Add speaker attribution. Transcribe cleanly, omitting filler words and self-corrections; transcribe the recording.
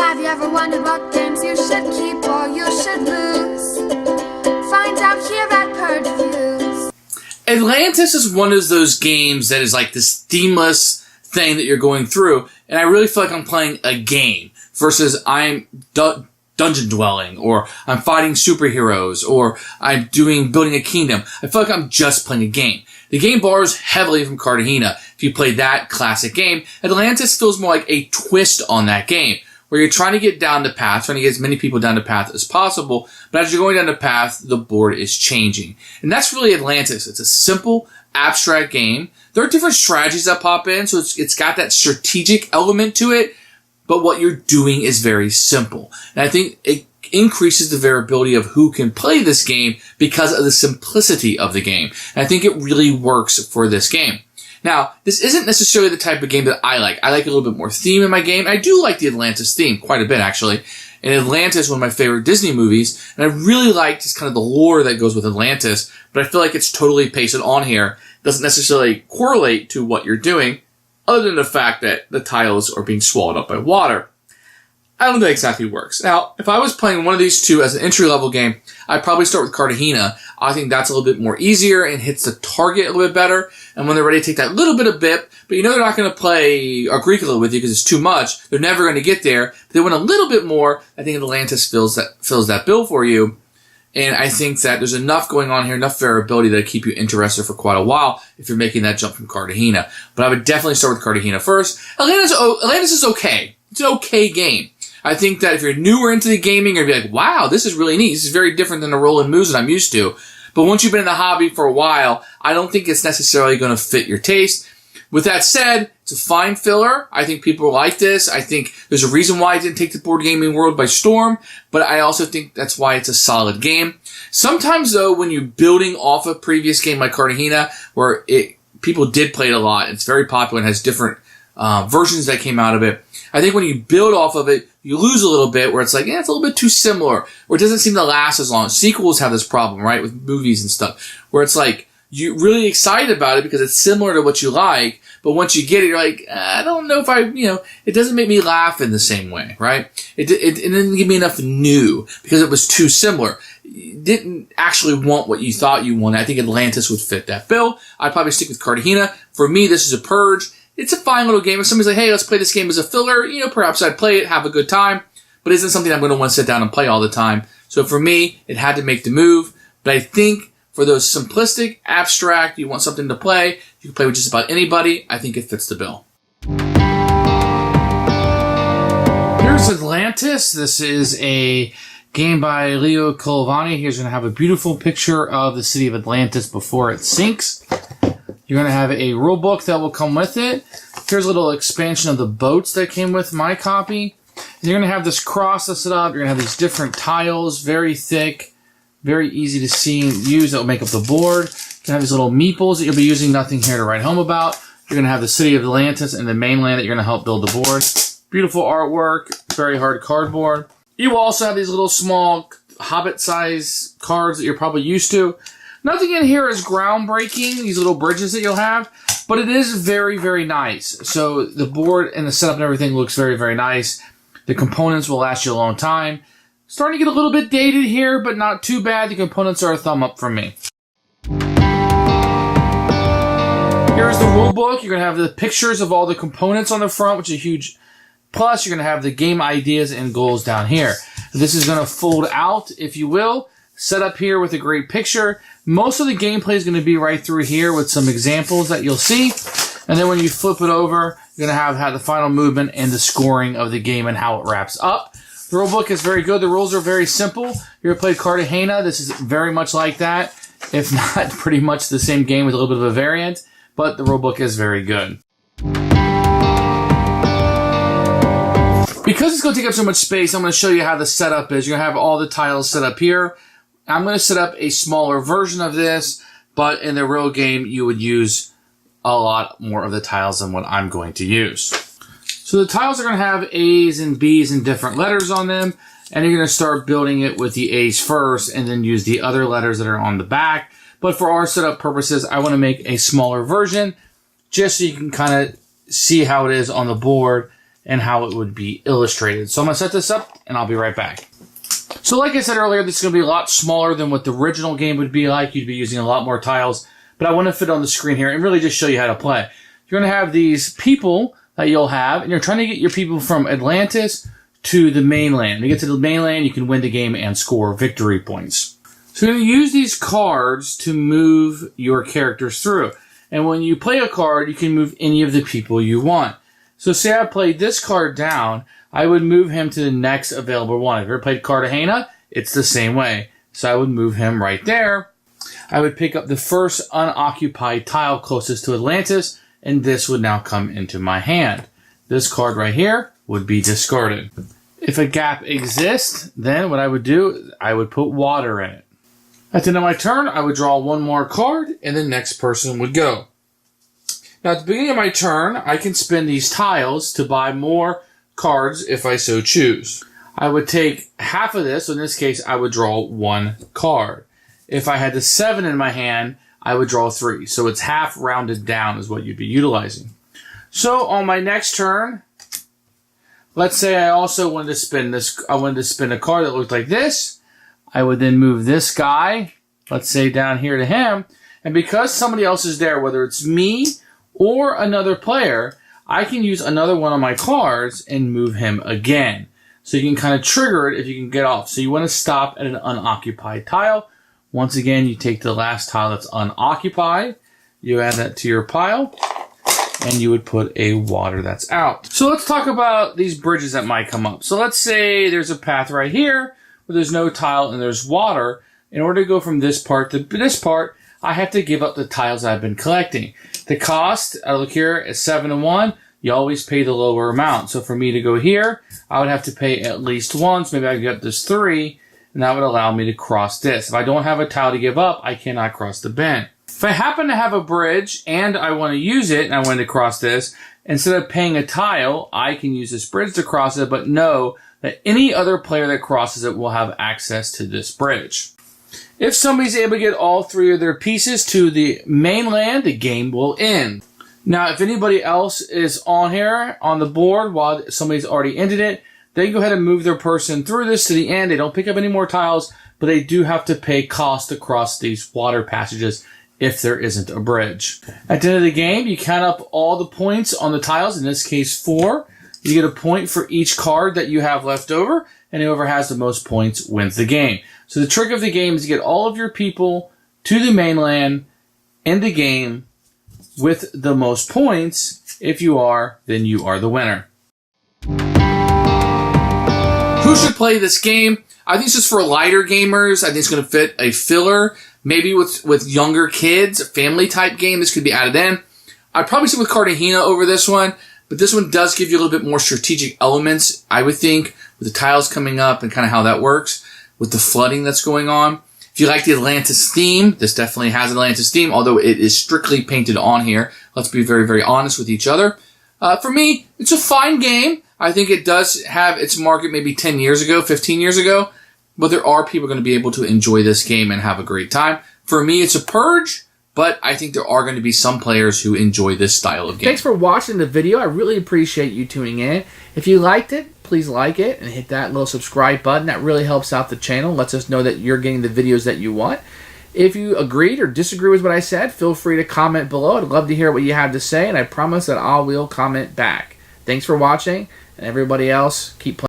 Speaker 1: Have you ever wondered what games you should keep or you should lose? Find out here at Purge Reviews.
Speaker 2: Atlantis is one of those games that is like this themeless thing that you're going through, and I really feel like I'm playing a game versus I'm dungeon dwelling, or I'm fighting superheroes, or I'm building a kingdom. I feel like I'm just playing a game. The game borrows heavily from Cartagena. If you play that classic game, Atlantis feels more like a twist on that game, where you're trying to get down the path, trying to get as many people down the path as possible, but as you're going down the path, the board is changing. And that's really Atlantis. It's a simple, abstract game. There are different strategies that pop in, so it's got that strategic element to it, but what you're doing is very simple. And I think it increases the variability of who can play this game because of the simplicity of the game. And I think it really works for this game. Now, this isn't necessarily the type of game that I like. I like a little bit more theme in my game. I do like the Atlantis theme quite a bit, actually. And Atlantis is one of my favorite Disney movies, and I really like just kind of the lore that goes with Atlantis, but I feel like it's totally pasted on here. It doesn't necessarily correlate to what you're doing, other than the fact that the tiles are being swallowed up by water. I don't think that exactly works. Now, if I was playing one of these two as an entry-level game, I'd probably start with Cartagena. I think that's a little bit more easier and hits the target a little bit better. And when they're ready to take that little bit of BIP, but you know they're not going to play Agricola with you because it's too much. They're never going to get there. But they want a little bit more. I think Atlantis fills that bill for you. And I think that there's enough going on here, enough variability that'll keep you interested for quite a while if you're making that jump from Cartagena. But I would definitely start with Cartagena first. Atlantis is okay. It's an okay game. I think that if you're newer into the gaming, you're going to be like, wow, this is really neat. This is very different than the roll and moves that I'm used to. But once you've been in the hobby for a while, I don't think it's necessarily going to fit your taste. With that said, it's a fine filler. I think people like this. I think there's a reason why it didn't take the board gaming world by storm, but I also think that's why it's a solid game. Sometimes, though, when you're building off a previous game like Cartagena, where people did play it a lot, it's very popular and has different versions that came out of it, I think when you build off of it, you lose a little bit where it's like, it's a little bit too similar, or it doesn't seem to last as long. Sequels have this problem, right, with movies and stuff, where it's like, you're really excited about it because it's similar to what you like, but once you get it, you're like, I don't know if it doesn't make me laugh in the same way, right? It didn't give me enough new because it was too similar. You didn't actually want what you thought you wanted. I think Atlantis would fit that bill. I'd probably stick with Cartagena. For me, this is a Purge. It's a fine little game. If somebody's like, hey, let's play this game as a filler, perhaps I'd play it, have a good time, but it isn't something I'm going to want to sit down and play all the time. So for me, it had to make the move, but I think for those simplistic, abstract, you want something to play, you can play with just about anybody, I think it fits the bill. Here's Atlantis. This is a game by Leo Colvani. He's going to have a beautiful picture of the city of Atlantis before it sinks. You're going to have a rule book that will come with it. Here's a little expansion of the boats that came with my copy. And you're going to have this cross that's set up. You're going to have these different tiles, very thick, very easy to see and use that will make up the board. You're going to have these little meeples that you'll be using, nothing here to write home about. You're going to have the city of Atlantis and the mainland that you're going to help build the board. Beautiful artwork, very hard cardboard. You will also have these little small Hobbit-size cards that you're probably used to. Nothing in here is groundbreaking, these little bridges that you'll have, but it is very, very nice. So the board and the setup and everything looks very, very nice. The components will last you a long time. Starting to get a little bit dated here, but not too bad. The components are a thumb up from me. Here's the rule book. You're going to have the pictures of all the components on the front, which is a huge plus. You're going to have the game ideas and goals down here. This is going to fold out, if you will. Set up here with a great picture. Most of the gameplay is going to be right through here with some examples that you'll see. And then when you flip it over, you're going to have the final movement and the scoring of the game and how it wraps up. The rulebook is very good. The rules are very simple. You ever played Cartagena? This is very much like that. If not, pretty much the same game with a little bit of a variant. But the rulebook is very good. Because it's going to take up so much space, I'm going to show you how the setup is. You're going to have all the tiles set up here. I'm going to set up a smaller version of this, but in the real game, you would use a lot more of the tiles than what I'm going to use. So the tiles are going to have A's and B's and different letters on them, and you're going to start building it with the A's first and then use the other letters that are on the back. But for our setup purposes, I want to make a smaller version just so you can kind of see how it is on the board and how it would be illustrated. So I'm going to set this up, and I'll be right back. So like I said earlier, this is going to be a lot smaller than what the original game would be like. You'd be using a lot more tiles, but I want to fit on the screen here and really just show you how to play. You're going to have these people that you'll have, and you're trying to get your people from Atlantis to the mainland. When you get to the mainland, you can win the game and score victory points. So you're going to use these cards to move your characters through. And when you play a card, you can move any of the people you want. So say I played this card down, I would move him to the next available one. If you ever played Cartagena, it's the same way. So I would move him right there. I would pick up the first unoccupied tile closest to Atlantis, and this would now come into my hand. This card right here would be discarded. If a gap exists, then what I would do, I would put water in it. At the end of my turn, I would draw one more card, and the next person would go. Now, at the beginning of my turn, I can spend these tiles to buy more cards if I so choose. I would take half of this, so in this case, I would draw one card. If I had the 7 in my hand, I would draw 3. So it's half rounded down is what you'd be utilizing. So on my next turn, let's say I also wanted to spin this. I wanted to spin a card that looked like this. I would then move this guy, let's say down here to him. And because somebody else is there, whether it's me or another player, I can use another one of my cards and move him again. So you can kind of trigger it if you can get off. So you want to stop at an unoccupied tile. Once again, you take the last tile that's unoccupied, you add that to your pile, and you would put a water that's out. So let's talk about these bridges that might come up. So let's say there's a path right here where there's no tile and there's water. In order to go from this part to this part, I have to give up the tiles I've been collecting. The cost, I look here, is 7 and 1. You always pay the lower amount. So for me to go here, I would have to pay at least 1. So maybe I could get this 3, and that would allow me to cross this. If I don't have a tile to give up, I cannot cross the bin. If I happen to have a bridge and I want to use it and I want to cross this, instead of paying a tile, I can use this bridge to cross it, but know that any other player that crosses it will have access to this bridge. If somebody's able to get all 3 of their pieces to the mainland, the game will end. Now, if anybody else is on here on the board while somebody's already ended it, they go ahead and move their person through this to the end. They don't pick up any more tiles, but they do have to pay cost to cross these water passages if there isn't a bridge. At the end of the game, you count up all the points on the tiles, in this case 4. You get a point for each card that you have left over, and whoever has the most points wins the game. So the trick of the game is to get all of your people to the mainland, end the game with the most points. If you are, then you are the winner. Who should play this game? I think it's just for lighter gamers. I think it's going to fit a filler. Maybe with younger kids, a family type game, this could be added in. I'd probably stick with Cartagena over this one, but this one does give you a little bit more strategic elements, I would think, with the tiles coming up and kind of how that works, with the flooding that's going on. If you like the Atlantis theme, this definitely has an Atlantis theme, although it is strictly painted on here. Let's be very, very honest with each other. For me, it's a fine game. I think it does have its market maybe 10 years ago, 15 years ago, but there are people going to be able to enjoy this game and have a great time. For me, it's a Purge, but I think there are going to be some players who enjoy this style of game.
Speaker 3: Thanks for watching the video. I really appreciate you tuning in. If you liked it, please like it and hit that little subscribe button. That really helps out the channel, lets us know that you're getting the videos that you want. If you agreed or disagree with what I said, feel free to comment below. I'd love to hear what you have to say, and I promise that I will comment back. Thanks for watching, and everybody else, keep playing.